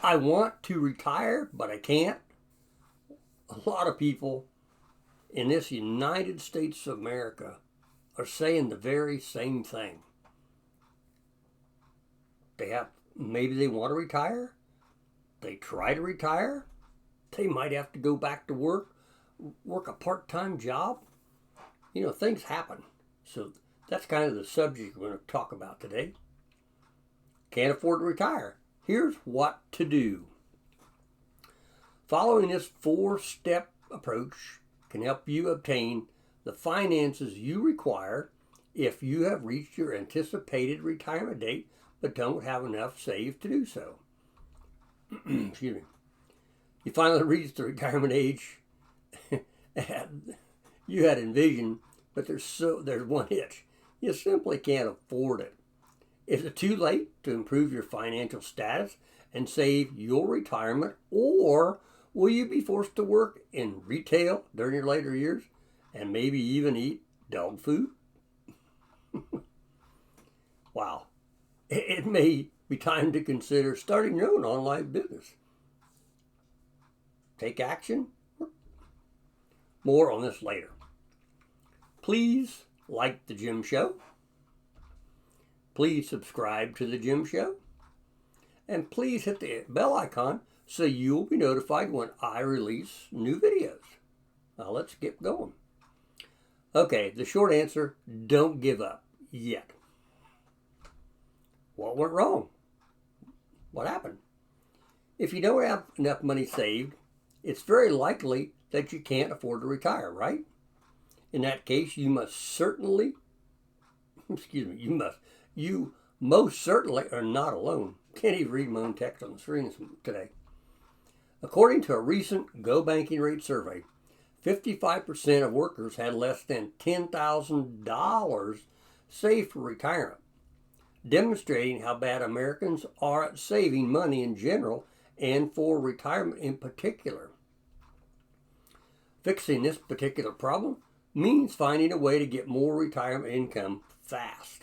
I want to retire, but I can't. A lot of people in this United States of America are saying the very same thing. Maybe they want to retire. They try to retire. They might have to go back to work a part-time job. Things happen. So that's kind of the subject we're going to talk about today. Can't afford to retire. Here's what to do. Following this 4-step approach can help you obtain the finances you require if you have reached your anticipated retirement date but don't have enough saved to do so. Excuse me. You finally reached the retirement age you had envisioned, but there's one hitch. You simply can't afford it. Is it too late to improve your financial status and save your retirement, or will you be forced to work in retail during your later years and maybe even eat dog food? Wow. It may be time to consider starting your own online business. Take action? More on this later. Please like The Jim Show. Please subscribe to The Jim Show. And please hit the bell icon so you'll be notified when I release new videos. Now let's get going. Okay, the short answer, don't give up yet. What went wrong? What happened? If you don't have enough money saved, it's very likely that you can't afford to retire, right? In that case, you most certainly are not alone. Can't even read my own text on the screen today. According to a recent Go Banking Rate survey, 55% of workers had less than $10,000 saved for retirement, demonstrating how bad Americans are at saving money in general and for retirement in particular. Fixing this particular problem means finding a way to get more retirement income fast.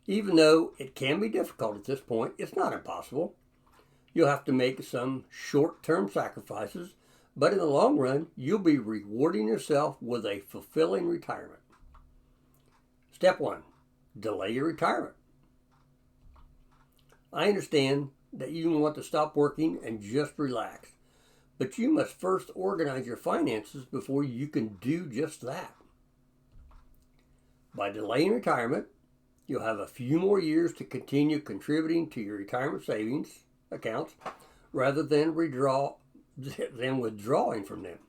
Even though it can be difficult at this point, it's not impossible. You'll have to make some short-term sacrifices, but in the long run, you'll be rewarding yourself with a fulfilling retirement. Step 1. Delay your retirement. I understand that you want to stop working and just relax, but you must first organize your finances before you can do just that. By delaying retirement, you'll have a few more years to continue contributing to your retirement savings accounts rather than withdrawing from them.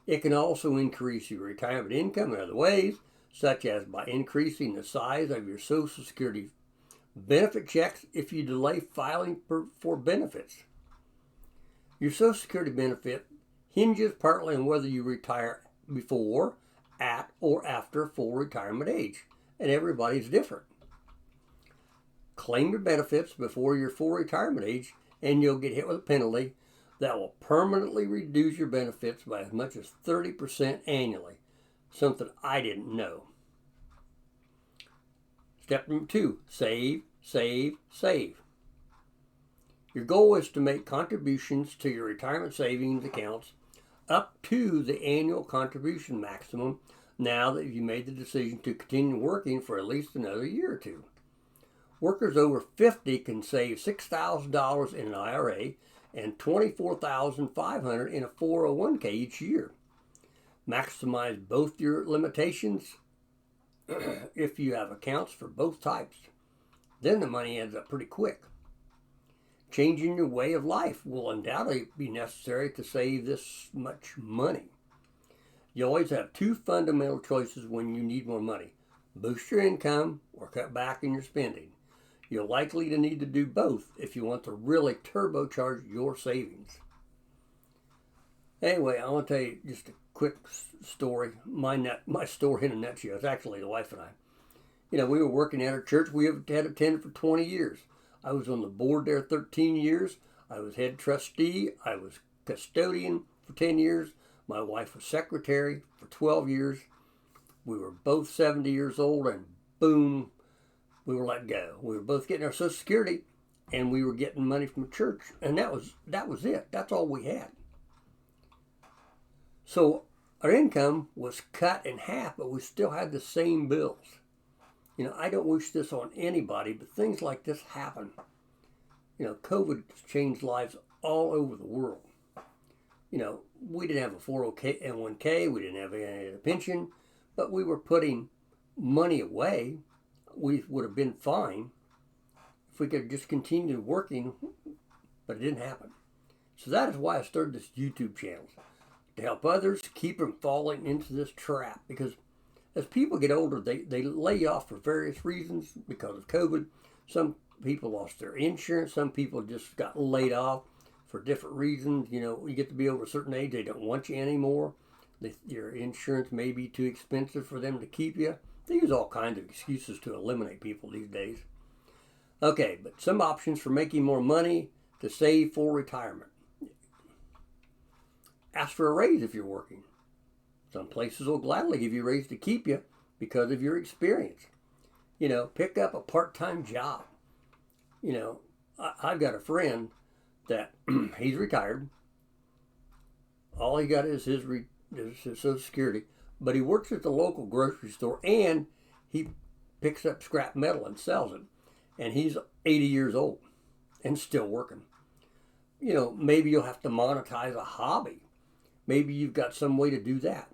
It can also increase your retirement income in other ways, such as by increasing the size of your Social Security benefit checks if you delay filing for benefits. Your Social Security benefit hinges partly on whether you retire before, at, or after full retirement age, and everybody's different. Claim your benefits before your full retirement age, and you'll get hit with a penalty that will permanently reduce your benefits by as much as 30% annually, something I didn't know. Step number 2, save, save, save. Your goal is to make contributions to your retirement savings accounts up to the annual contribution maximum now that you've made the decision to continue working for at least another year or two. Workers over 50 can save $6,000 in an IRA and $24,500 in a 401k each year. Maximize both your limitations if you have accounts for both types. Then the money adds up pretty quick. Changing your way of life will undoubtedly be necessary to save this much money. You always have 2 fundamental choices when you need more money: boost your income or cut back in your spending. You're likely to need to do both if you want to really turbocharge your savings. Anyway, I want to tell you just a quick story. My story in a nutshell. It's actually the wife and I. We were working at our church. We had attended for 20 years. I was on the board there 13 years. I was head trustee. I was custodian for 10 years. My wife was secretary for 12 years. We were both 70 years old, and boom, we were let go. We were both getting our Social Security, and we were getting money from the church, and that was it. That's all we had. So our income was cut in half, but we still had the same bills. I don't wish this on anybody, but things like this happen. COVID has changed lives all over the world. We didn't have a 401k, we didn't have a pension, but we were putting money away. We would have been fine if we could just continue working, but it didn't happen. So that is why I started this YouTube channel, to help others keep from falling into this trap. Because as people get older, they lay off for various reasons because of COVID. Some people lost their insurance. Some people just got laid off for different reasons. You get to be over a certain age, they don't want you anymore. Your insurance may be too expensive for them to keep you. They use all kinds of excuses to eliminate people these days. Okay, but some options for making more money to save for retirement. Ask for a raise if you're working. Some places will gladly give you a raise to keep you because of your experience. Pick up a part-time job. I've got a friend that he's retired. All he got is his Social Security, but he works at the local grocery store and he picks up scrap metal and sells it. And he's 80 years old and still working. Maybe you'll have to monetize a hobby. Maybe you've got some way to do that.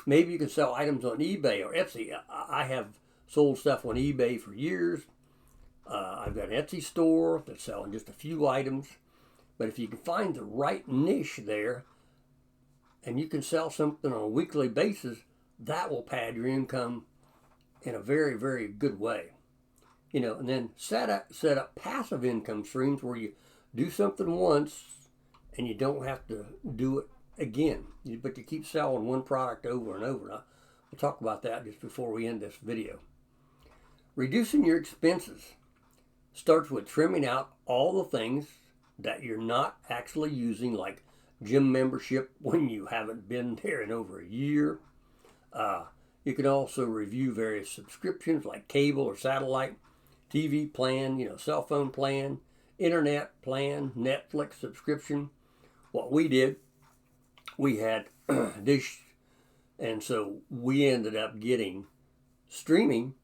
Maybe you can sell items on eBay or Etsy. I have sold stuff on eBay for years. I've got an Etsy store that's selling just a few items. But if you can find the right niche there and you can sell something on a weekly basis, that will pad your income in a very, very good way. And then set up passive income streams where you do something once and you don't have to do it again, but you keep selling one product over and over. Now, we'll talk about that just before we end this video. Reducing your expenses starts with trimming out all the things that you're not actually using, like gym membership when you haven't been there in over a year. You can also review various subscriptions like cable or satellite, TV plan, cell phone plan, internet plan, Netflix subscription. What we did, we had Dish, and so we ended up getting streaming,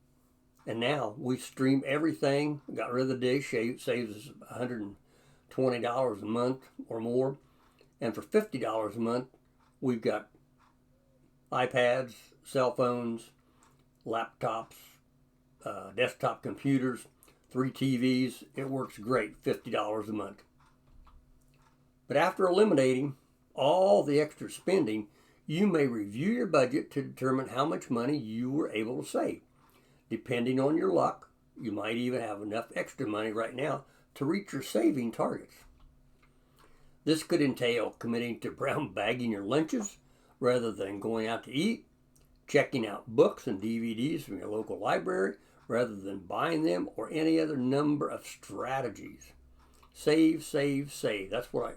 and now we stream everything. Got rid of the Dish, saves us $120 a month or more, and for $50 a month, we've got iPads, cell phones, laptops, desktop computers, 3 TVs. It works great, $50 a month. But after eliminating all the extra spending, you may review your budget to determine how much money you were able to save. Depending on your luck, you might even have enough extra money right now to reach your saving targets. This could entail committing to brown bagging your lunches rather than going out to eat, checking out books and DVDs from your local library rather than buying them, or any other number of strategies. Save, save, save. That's what I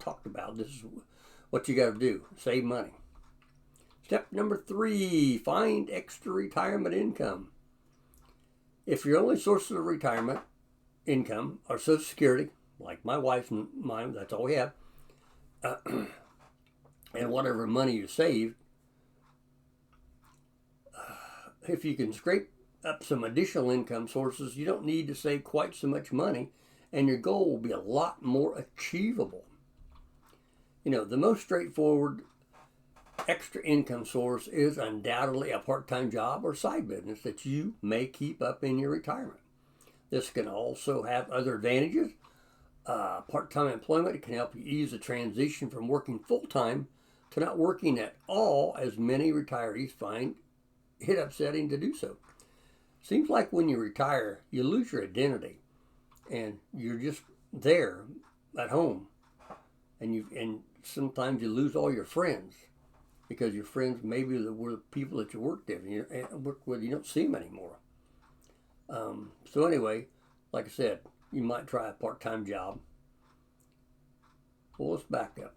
talked about. This is what you got to do. Save money. Step number 3, find extra retirement income. If your only sources of retirement income are Social Security, like my wife's and mine, that's all we have, and whatever money you saved, if you can scrape up some additional income sources, you don't need to save quite so much money, and your goal will be a lot more achievable. The most straightforward extra income source is undoubtedly a part-time job or side business that you may keep up in your retirement. This can also have other advantages. Part-time employment can help you ease the transition from working full-time to not working at all, as many retirees find it upsetting to do so. Seems like when you retire, you lose your identity, and you're just there at home, and sometimes you lose all your friends because your friends maybe were the people that you worked with. You don't see them anymore. So anyway, like I said, you might try a part-time job. Well, let's back up.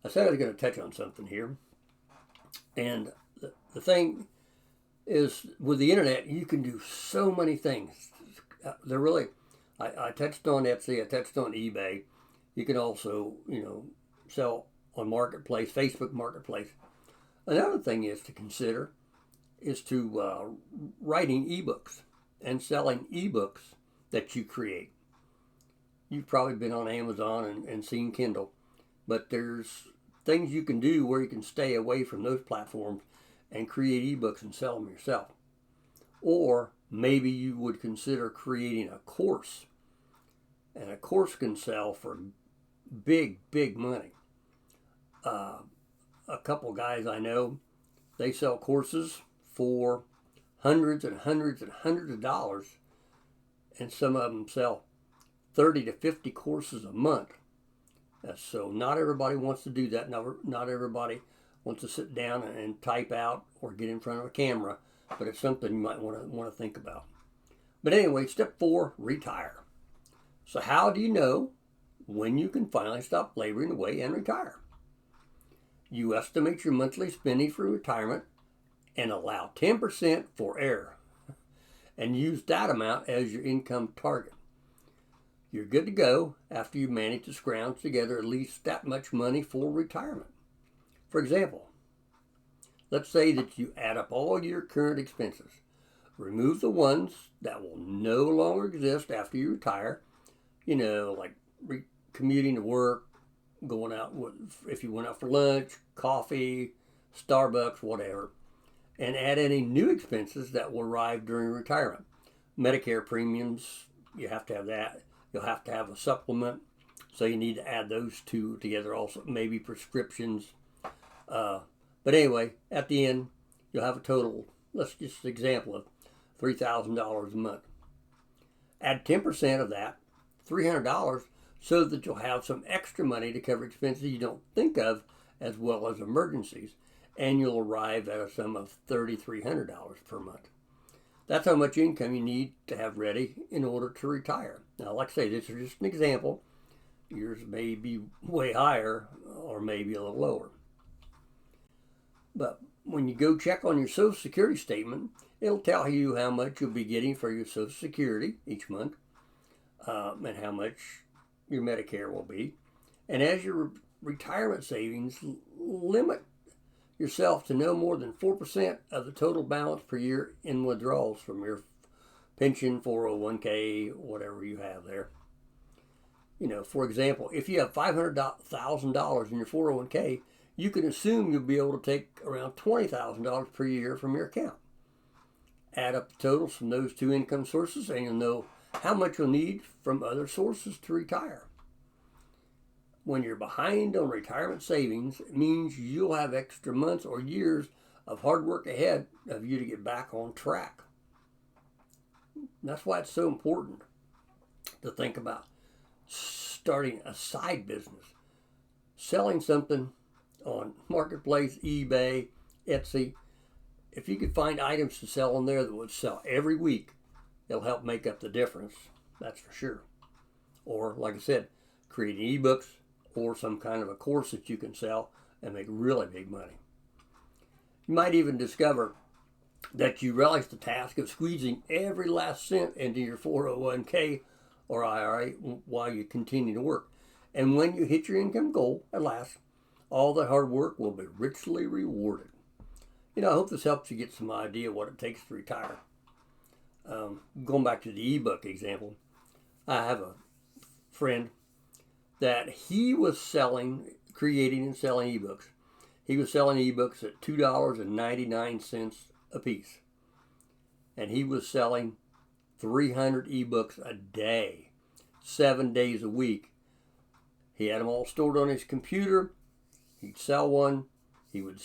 I said I was going to touch on something here, and the thing is, with the internet, you can do so many things. They're really, I touched on Etsy. I touched on eBay. You can also, sell on Marketplace, Facebook Marketplace. Another thing is to consider is to writing ebooks and selling ebooks that you create. You've probably been on Amazon and seen Kindle, but there's things you can do where you can stay away from those platforms and create ebooks and sell them yourself. Or maybe you would consider creating a course, and a course can sell for big, big money. A couple guys I know, they sell courses for hundreds and hundreds and hundreds of dollars, and some of them sell 30 to 50 courses a month. So not everybody wants to do that. Not everybody wants to sit down and type out or get in front of a camera, but it's something you might want to think about. But anyway, step 4, retire. So how do you know when you can finally stop laboring away and retire? You estimate your monthly spending for retirement and allow 10% for error, and use that amount as your income target. You're good to go after you manage to scrounge together at least that much money for retirement. For example, let's say that you add up all your current expenses. Remove the ones that will no longer exist after you retire, like commuting to work, going out, if you went out for lunch, coffee, Starbucks, whatever, and add any new expenses that will arrive during retirement. Medicare premiums, you have to have that. You'll have to have a supplement, so you need to add those two together also, maybe prescriptions. But anyway, at the end, you'll have a total, let's just example of $3,000 a month. Add 10% of that, $300, so that you'll have some extra money to cover expenses you don't think of, as well as emergencies, and you'll arrive at a sum of $3,300 per month. That's how much income you need to have ready in order to retire. Now, like I say, this is just an example. Yours may be way higher or maybe a little lower. But when you go check on your Social Security statement, it'll tell you how much you'll be getting for your Social Security each month, and how much your Medicare will be. And as your retirement savings, limit yourself to no more than 4% of the total balance per year in withdrawals from your pension, 401k, whatever you have there. For example, if you have $500,000 in your 401k, you can assume you'll be able to take around $20,000 per year from your account. Add up the totals from those two income sources and you'll know how much you'll need from other sources to retire. When you're behind on retirement savings, it means you'll have extra months or years of hard work ahead of you to get back on track. That's why it's so important to think about starting a side business, selling something on Marketplace, eBay, Etsy. If you could find items to sell on there that would sell every week, it'll help make up the difference, that's for sure. Or, like I said, creating ebooks or some kind of a course that you can sell and make really big money. You might even discover that you relish the task of squeezing every last cent into your 401k or IRA while you continue to work. And when you hit your income goal, at last, all that hard work will be richly rewarded. I hope this helps you get some idea what it takes to retire. Going back to the ebook example, I have a friend that he was creating and selling ebooks. He was selling ebooks at $2.99 a piece. And he was selling 300 ebooks a day, 7 days a week. He had them all stored on his computer. He'd sell one. He would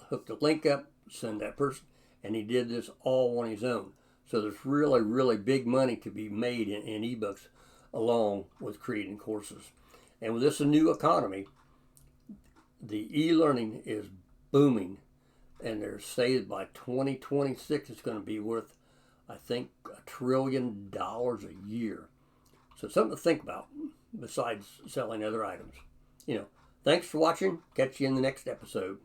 hook the link up, send that person, and he did this all on his own. So there's really, really big money to be made in ebooks along with creating courses. And with this new economy, the e-learning is booming, and they're saying by 2026 it's going to be worth, I think, $1 trillion a year. So something to think about besides selling other items. Thanks for watching. Catch you in the next episode.